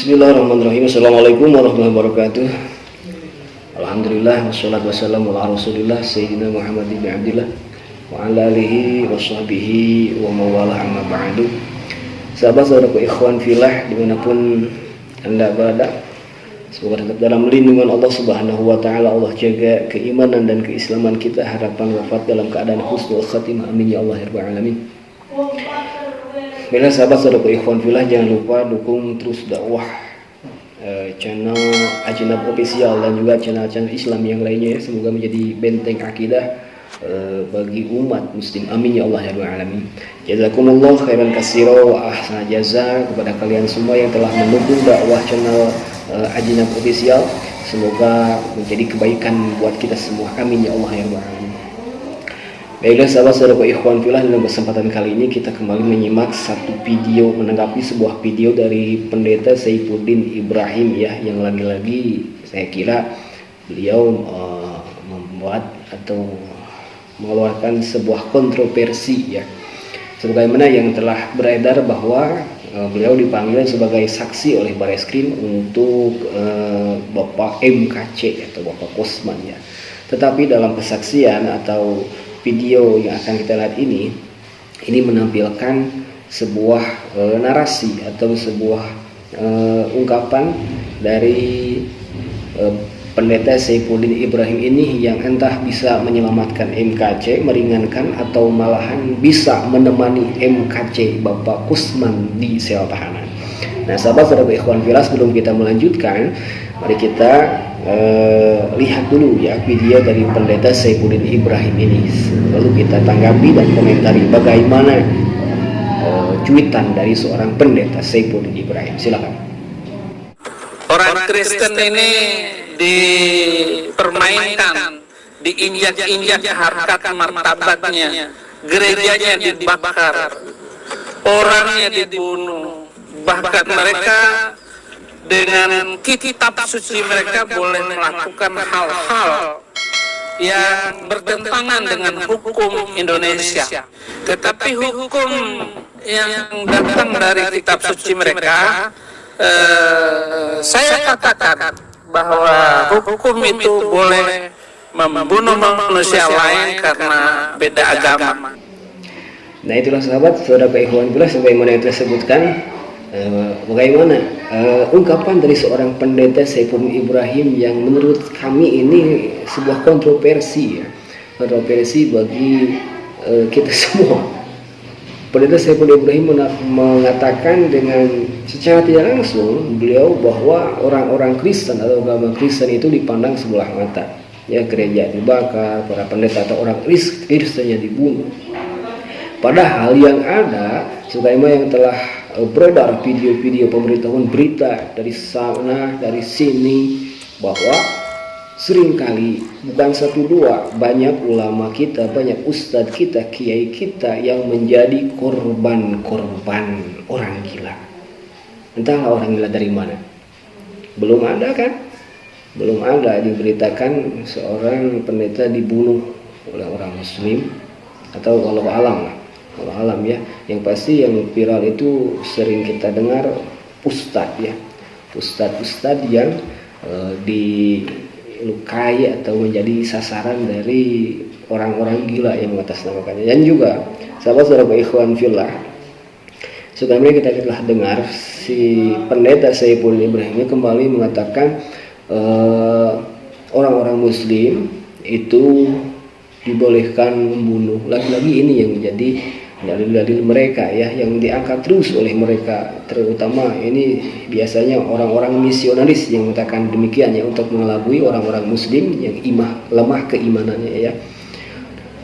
Bismillahirrahmanirrahim. Assalamualaikum warahmatullahi wabarakatuh. Alhamdulillah wassalatu wassalamu ala Rasulillah Sayyidina Muhammad bin Abdillah wa ala alihi wa sahbihi wa mawalah amma ba'du. Sahabat-sahabatku ikhwan fillah dimanapun Anda berada, semoga tetap dalam lindungan Allah Subhanahu wa taala. Allah jaga keimanan dan keislaman kita, harapan wafat dalam keadaan husnul khatimah, amin ya Allah ya rabbal alamin. Bila sahabat-sahabatku ikhwan fillah, jangan lupa dukung terus dakwah channel Ajnab Official dan juga channel-channel Islam yang lainnya ya. Semoga menjadi benteng akidah bagi umat muslim, amin ya Allah ya rabbal alamin. Jazakumullah khairan katsira wa ahsana jaza kepada kalian semua yang telah mendukung dakwah channel Ajnab Official. Semoga menjadi kebaikan buat kita semua, amin ya Allah ya rabbal alamin. Baiklah sahabat-sahabatku ikhwan fillah, dalam kesempatan kali ini kita kembali menyimak satu video menanggapi sebuah video dari Pendeta Saifuddin Ibrahim ya, yang lagi-lagi saya kira beliau membuat atau mengeluarkan sebuah kontroversi ya, sebagaimana yang telah beredar bahwa beliau dipanggil sebagai saksi oleh Bareskrim untuk Bapak MKC atau Bapak Kosman ya. Tetapi dalam kesaksian atau video yang akan kita lihat ini menampilkan sebuah narasi atau sebuah ungkapan dari Pendeta Saifuddin Ibrahim ini yang entah bisa menyelamatkan MKC, meringankan, atau malahan bisa menemani MKC Bapak Kosman di sel tahanan. Nah sahabat-sahabat ikhwan fillah, sebelum kita melanjutkan, mari kita lihat dulu ya video dari Pendeta Saifuddin Ibrahim ini, lalu kita tanggapi dan komentari bagaimana cuitan dari seorang Pendeta Saifuddin Ibrahim. Silakan. Orang Kristen ini dipermainkan, diinjak-injak harkat martabatnya, gerejanya dibakar, orangnya dibunuh, bahkan mereka dengan kitab suci mereka boleh melakukan hal-hal yang bertentangan dengan hukum Indonesia. Tetapi hukum yang datang dari kitab suci mereka, saya katakan bahwa hukum itu boleh membunuh manusia lain karena beda agama. Nah itulah sahabat-saudara ikhwan fillah, sebagaimana yang tersebutkan. Bagaimana ungkapan dari seorang Pendeta Saifuddin Ibrahim yang menurut kami ini sebuah kontroversi ya, kontroversi bagi kita semua. Pendeta Saifuddin Ibrahim mengatakan dengan secara tidak langsung beliau bahwa orang-orang Kristen atau agama Kristen itu dipandang sebelah mata ya, gereja dibakar, para pendeta atau orang Kristennya dibunuh. Padahal yang ada, sebagaimana yang telah beredar video-video pemberitahuan berita dari sana dari sini, bahwa seringkali bukan satu dua, banyak ulama kita, banyak ustadz kita, kiai kita yang menjadi korban-korban orang gila. Entahlah orang gila dari mana. Belum ada kan? Belum ada diberitakan seorang pendeta dibunuh oleh orang muslim, atau walau alam lah, walau alam ya. Yang pasti yang viral itu sering kita dengar ustadz ya, ustadz yang dilukai atau menjadi sasaran dari orang-orang gila yang mengatasnamakannya. Dan juga sahabat-sahabat ikhwan fillah, sebagaimana kita telah dengar, si Pendeta Saifuddin Ibrahim kembali mengatakan orang-orang muslim itu dibolehkan membunuh. Lagi-lagi ini yang menjadi dalil-dalil mereka ya, yang diangkat terus oleh mereka, terutama ini biasanya orang-orang misionaris yang mengatakan demikian ya, untuk mengelabui orang-orang muslim yang lemah keimanannya ya.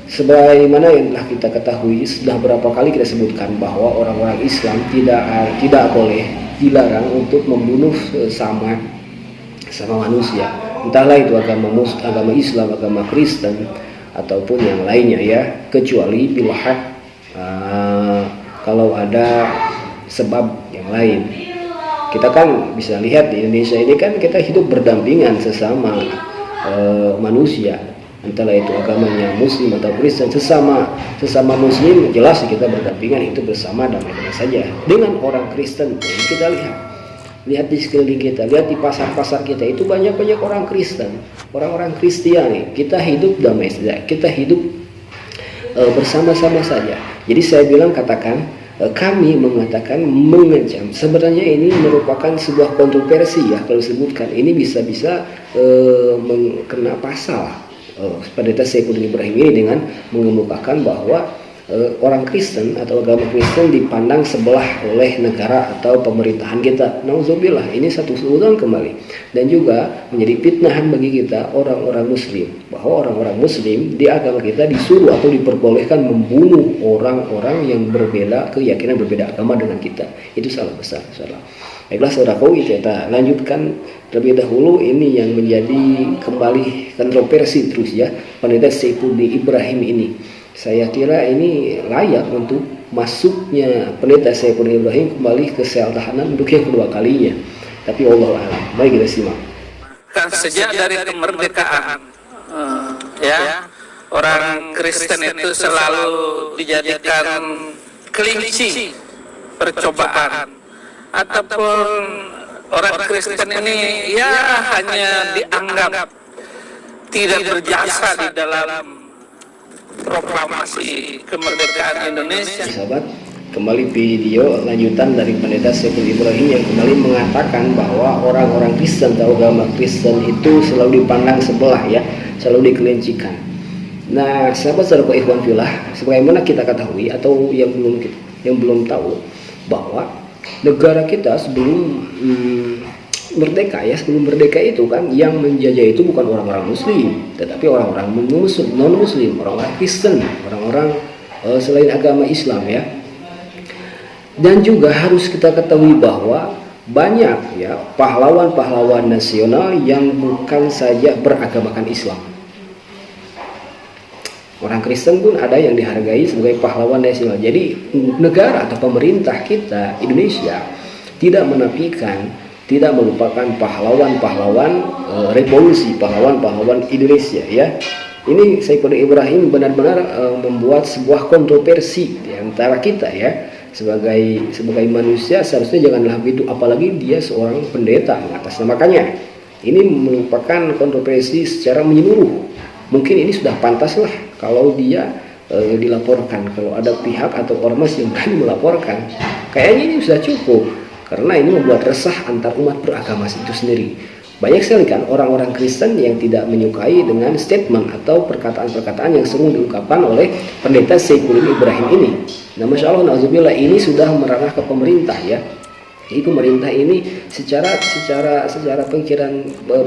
Sebagaimana yang telah kita ketahui, sudah berapa kali kita sebutkan bahwa orang-orang Islam tidak boleh, dilarang untuk membunuh sama manusia, entahlah itu agama Islam, agama Kristen, ataupun yang lainnya ya, kecuali bila kalau ada sebab yang lain. Kita kan bisa lihat di Indonesia ini kan kita hidup berdampingan sesama manusia, entahlah itu agamanya Muslim atau Kristen, sesama Muslim jelas kita berdampingan, itu bersama damai-damai saja. Dengan orang Kristen pun kita lihat lihat di sekeliling kita, lihat di pasar-pasar kita, itu banyak-banyak orang Kristen, orang-orang Kristiani. Kita hidup damai saja, kita hidup bersama-sama saja. Jadi saya bilang, katakan, kami mengatakan, mengancam, sebenarnya ini merupakan sebuah kontroversi ya, kalau disebutkan ini bisa-bisa kena pasal Pendeta Saifuddin Ibrahim ini dengan mengemukakan bahwa orang Kristen atau agama Kristen dipandang sebelah oleh negara atau pemerintahan kita. Nauzubillah, ini satu sudut kembali, dan juga menjadi fitnahan bagi kita orang-orang Muslim, bahwa orang-orang Muslim di agama kita disuruh atau diperbolehkan membunuh orang-orang yang berbeda keyakinan, berbeda agama dengan kita. Itu salah besar, salah. Baiklah saudaraku, kita lanjutkan terlebih dahulu ini yang menjadi kembali kontroversi terus ya, Pendeta Saifuddin Ibrahim ini. Saya kira ini layak untuk masuknya Pendeta Saifuddin Ibrahim kembali ke sel tahanan untuk yang kedua kalinya. Tapi Allah alam. Mari kita simak. Kan sejak dari kemerdekaan, ya, orang Kristen itu selalu dijadikan kelinci percobaan, ataupun orang Kristen ini ya hanya dianggap tidak berjasa di dalam proklamasi kemerdekaan Indonesia. Sahabat, kembali video lanjutan dari Pendeta Saifuddin Ibrahim yang kembali mengatakan bahwa orang-orang Kristen atau agama Kristen itu selalu dipandang sebelah ya, selalu dikelincikan. Nah, sahabat-sahabat ikhwan fillah, sebagaimana kita ketahui atau yang belum tahu, bahwa negara kita sebelum merdeka ya, sebelum merdeka itu kan yang menjajah itu bukan orang-orang Muslim, tetapi orang-orang non Muslim, orang-orang Kristen, orang-orang selain agama Islam ya. Dan juga harus kita ketahui bahwa banyak ya pahlawan-pahlawan nasional yang bukan saja beragamakan Islam. Orang Kristen pun ada yang dihargai sebagai pahlawan nasional. Jadi negara atau pemerintah kita Indonesia tidak menafikan, tidak melupakan pahlawan-pahlawan revolusi, pahlawan-pahlawan Indonesia ya. Ini Saifuddin Ibrahim benar-benar membuat sebuah kontroversi di antara kita ya. Sebagai manusia seharusnya janganlah begitu, apalagi dia seorang pendeta mengatasnamakannya. Ini merupakan kontroversi secara menyeluruh. Mungkin ini sudah pantas lah kalau dia dilaporkan, kalau ada pihak atau ormas yang berani melaporkan. Kayaknya ini sudah cukup. Karena ini membuat resah antar umat beragama itu sendiri. Banyak sekali kan orang-orang Kristen yang tidak menyukai dengan statement atau perkataan-perkataan yang sering diungkapkan oleh Pendeta Saifuddin Ibrahim ini. Nah, Masya Allah, na'udzubillah, ini sudah meranah ke pemerintah ya. Jadi pemerintah ini secara pikiran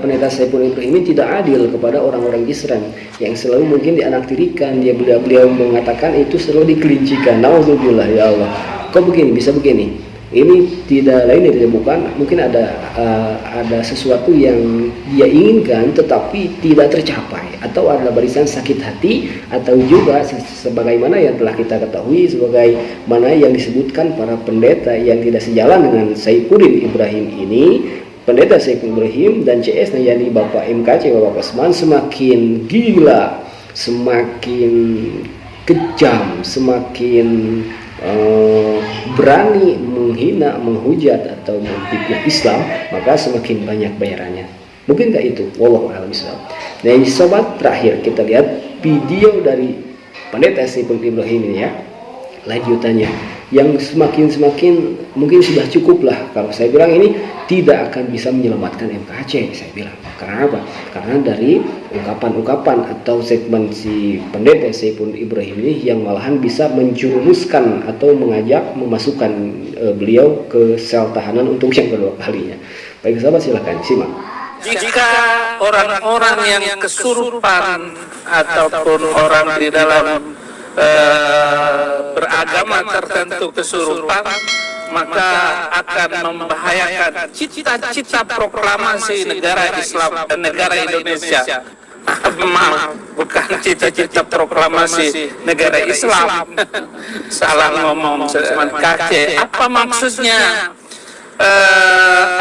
Pendeta Saifuddin Ibrahim ini tidak adil kepada orang-orang Kristen yang selalu mungkin dianaktirikan. Beliau mengatakan itu selalu dikelincikan. Na'udzubillah, ya Allah. Kok begini, bisa begini? Ini tidak lain tidak bukan, mungkin ada sesuatu yang dia inginkan tetapi tidak tercapai, atau ada barisan sakit hati, atau juga sebagaimana yang telah kita ketahui sebagaimana yang disebutkan para pendeta yang tidak sejalan dengan Saifuddin Ibrahim ini. Pendeta Saifuddin Ibrahim dan CS yakni Bapak MKC, Bapak Kasman, semakin gila, semakin kejam, semakin berani menghina, menghujat atau memfitnah Islam, maka semakin banyak bayarannya. Mungkin nggak itu? Wallahu a'lam bishawab. Nah, ini sobat, terakhir kita lihat video dari Pendeta Saifuddin Ibrahim ini ya, lanjutannya yang semakin mungkin sudah cukup lah. Kalau saya bilang ini tidak akan bisa menyelamatkan MKC, saya bilang. Karena apa? Karena dari ungkapan-ungkapan atau segmen si Pendeta Saifuddin Ibrahim ini yang malahan bisa menjurumuskan atau mengajak memasukkan beliau ke sel tahanan untuk yang kedua kalinya. Baik sahabat, silakan simak. Jika orang-orang yang kesurupan ataupun orang di dalam beragama tertentu kesurupan, maka akan membahayakan cita-cita proklamasi negara Islam dan negara Indonesia. Maaf, bukan cita-cita proklamasi negara Islam. Salah ngomong Seman KC. Apa maksudnya?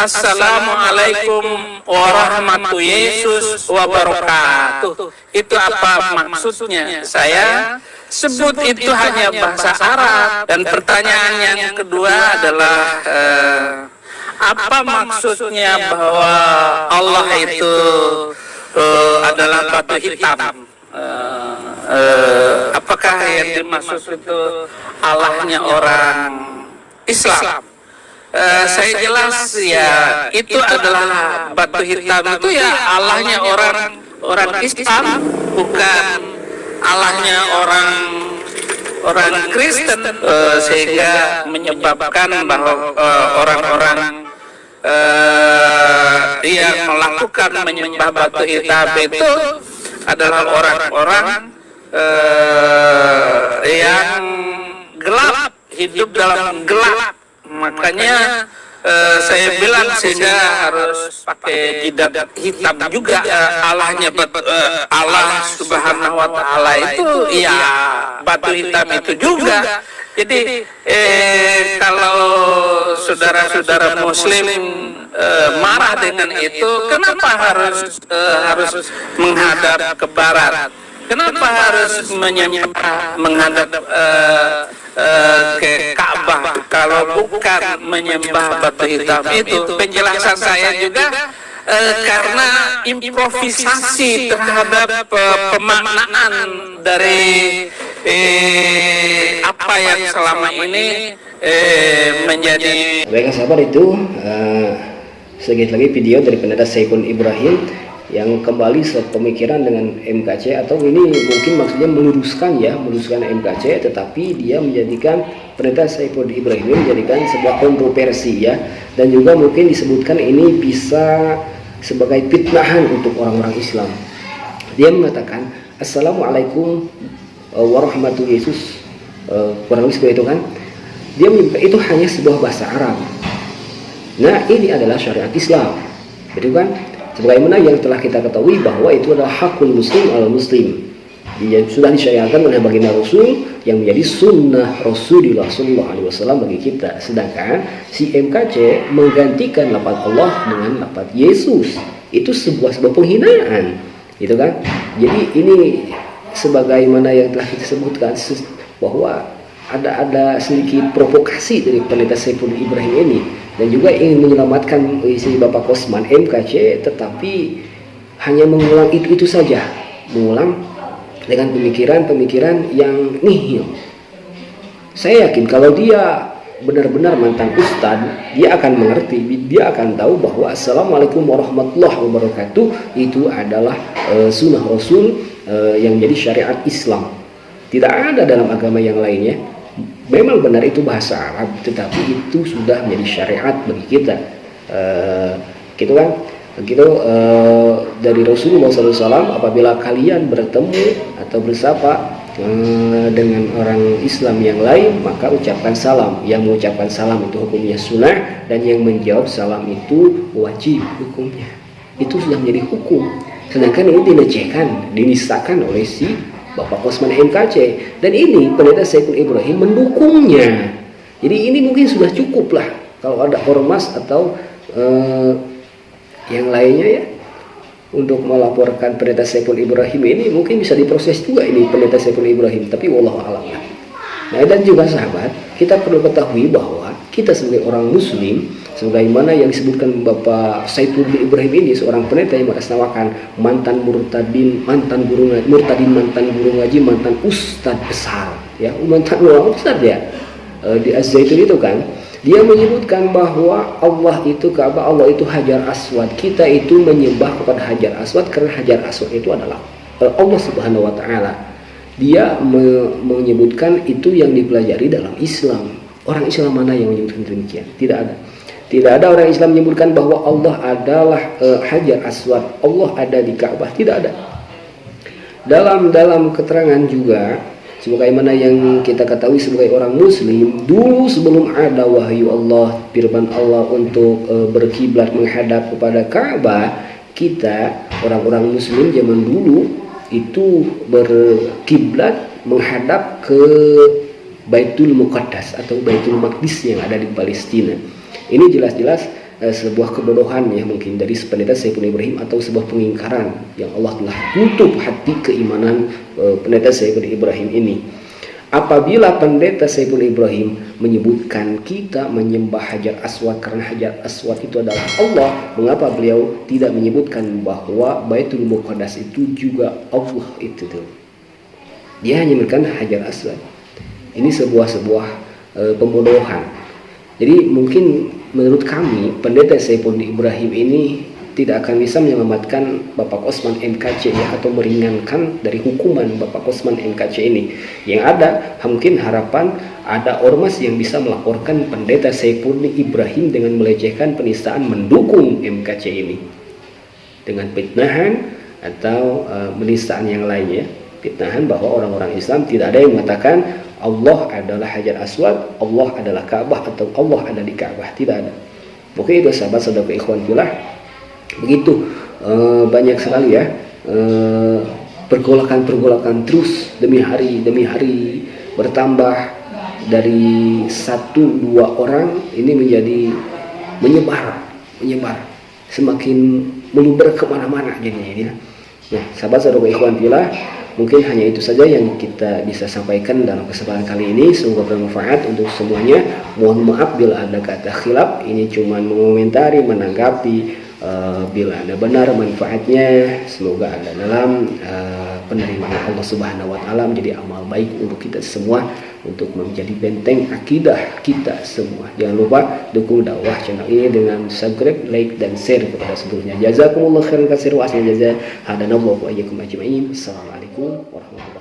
Assalamualaikum warahmatullahi Yesus wabarakatuh. Itu apa maksudnya? Saya sebut itu hanya bahasa Arab. Dan pertanyaan yang kedua adalah apa maksudnya bahwa Allah itu adalah batu hitam? Apakah yang dimaksud itu Allahnya orang Islam? Saya jelas ya, itu adalah batu hitam itu ya Allahnya orang Islam, bukan Allahnya orang Kristen, sehingga menyebabkan bahwa orang-orang yang melakukan menyembah batu hitam itu adalah orang-orang yang gelap, hidup dalam gelap. Makanya saya bilang sehingga harus pakai jidat hitam juga. Allahnya Allah Subhanahu wa Ta'ala itu ya batu hitam itu juga. Jadi kalau saudara-saudara Muslim marah dengan itu, kenapa harus menghadap ke barat? Kenapa harus menghadap ke Ka'bah kalau bukan menyembah batu hitam itu? Penjelasan saya juga karena improvisasi terhadap pemaknaan dari apa yang selama ini menjadi. Baiklah sahabat, itu sedikit lagi video dari pendeta Saiful Ibrahim yang kembali sepemikiran dengan MKC, atau ini mungkin maksudnya meluruskan MKC, tetapi dia menjadikan pendeta Saiful Ibrahim menjadikan sebuah kontroversi ya, dan juga mungkin disebutkan ini bisa sebagai fitnahan untuk orang-orang Islam. Dia mengatakan Assalamualaikum warahmatullahi Yesus, kurang lebih seperti itu kan. Dia menyebutkan itu hanya sebuah bahasa Arab. Nah, ini adalah syariat Islam, betul kan? Sebagaimana yang telah kita ketahui bahwa itu adalah hakul muslim al muslim. Dia sudah disyariatkan oleh baginda Rasul yang menjadi sunnah Rasulullah SAW bagi kita. Sedangkan si MKC menggantikan lafaz Allah dengan lafaz Yesus. Itu sebuah penghinaan, gitu kan? Jadi ini sebagaimana yang telah kita sebutkan bahwa ada sedikit provokasi dari pendeta Saiful Ibrahim ini, dan juga ingin menyelamatkan isi Bapak Kosman MKC, tetapi hanya mengulang itu saja, mengulang dengan pemikiran-pemikiran yang nihil. Saya yakin kalau dia benar-benar mantan ustadz, dia akan mengerti, dia akan tahu bahwa Assalamualaikum warahmatullahi wabarakatuh itu adalah sunnah Rasul yang menjadi syariat Islam. Tidak ada dalam agama yang lainnya. Memang benar itu bahasa Arab, tetapi itu sudah menjadi syariat bagi kita. Gitu kan? Begitu dari Rasulullah SAW, apabila kalian bertemu atau bersapa dengan orang Islam yang lain, maka ucapkan salam. Yang mengucapkan salam itu hukumnya sunnah, dan yang menjawab salam itu wajib hukumnya. Itu sudah menjadi hukum. Sedangkan ini dilecehkan, dinistakan oleh si Bapak Kosman MKC, dan ini pendeta Saiful Ibrahim mendukungnya. Jadi ini mungkin sudah cukup lah. Kalau ada ormas atau yang lainnya ya, untuk melaporkan pendeta Saiful Ibrahim ini, mungkin bisa diproses juga ini pendeta Saiful Ibrahim. Tapi wallahu a'lam. Nah, dan juga sahabat, kita perlu ketahui bahwa kita sebagai orang Muslim, sebagaimana yang disebutkan Bapak Saiful Ibrahim ini, seorang pendeta yang mengatasnamakan mantan murtadin, mantan guru ngaji, mantan ustadz besar, ya, mantan ulama besar ya, di Az-Zaitun itu kan. Dia menyebutkan bahwa Allah itu Ka'bah, Allah itu Hajar Aswad. Kita itu menyembah kepada Hajar Aswad karena Hajar Aswad itu adalah Allah Subhanahu wa Ta'ala. Dia menyebutkan itu yang dipelajari dalam Islam. Orang Islam mana yang menyebutkan demikian? Tidak ada. Tidak ada orang Islam menyebutkan bahwa Allah adalah Hajar Aswad, Allah ada di Ka'bah. Tidak ada. Dalam keterangan juga, sebagaimana yang kita ketahui sebagai orang Muslim, dulu sebelum ada wahyu Allah, firman Allah untuk berkiblat menghadap kepada Ka'bah, kita orang-orang Muslim zaman dulu itu berkiblat menghadap ke Baitul Muqaddas atau Baitul Maqdis yang ada di Palestina. Ini jelas-jelas sebuah kebodohan ya, mungkin dari pendeta Saiful Ibrahim, atau sebuah pengingkaran yang Allah telah tutup hati keimanan pendeta Saiful Ibrahim ini. Apabila pendeta Saiful Ibrahim menyebutkan kita menyembah Hajar Aswad karena Hajar Aswad itu adalah Allah, mengapa beliau tidak menyebutkan bahwa Baitul Muqaddas itu juga Allah itu tuh? Dia hanya menyebutkan Hajar Aswad. Ini sebuah pembodohan. Jadi mungkin menurut kami pendeta Saiful Ibrahim ini tidak akan bisa menyelamatkan Bapak Osman MKC ya, atau meringankan dari hukuman Bapak Osman MKC ini. Yang ada mungkin harapan ada ormas yang bisa melaporkan pendeta Saiful Ibrahim dengan melecehkan penistaan mendukung MKC ini dengan fitnahan atau penistaan yang lainnya. Fitnahan bahwa orang-orang Islam tidak ada yang mengatakan Allah adalah Hajar Aswad, Allah adalah Ka'bah, atau Allah ada di Ka'bah. Tidak ada. Oke, itu sahabat-sahabat ikhwan fillah. Begitu banyak sekali ya pergolakan terus demi hari bertambah dari 1-2 orang ini menjadi menyebar semakin meluber kemana-mana jadinya ini. Nah, sahabat-sahabat ikhwan fillah, mungkin hanya itu saja yang kita bisa sampaikan dalam kesempatan kali ini. Semoga bermanfaat untuk semuanya. Mohon maaf bila ada kata khilaf. Ini cuma mengomentari, menanggapi. Bila ada benar manfaatnya, semoga ada dalam penerimaan Allah Subhanahu wa taala menjadi amal baik untuk kita semua, untuk menjadi benteng akidah kita semua. Jangan lupa dukung dakwah channel ini dengan subscribe, like, dan share kepada seluruhnya. Jazakumullah khairan katsir wa ahsan jaza. Hadanallahu wa iyyakum ajma'in. Assalamualaikum warahmatullahi wabarakatuh.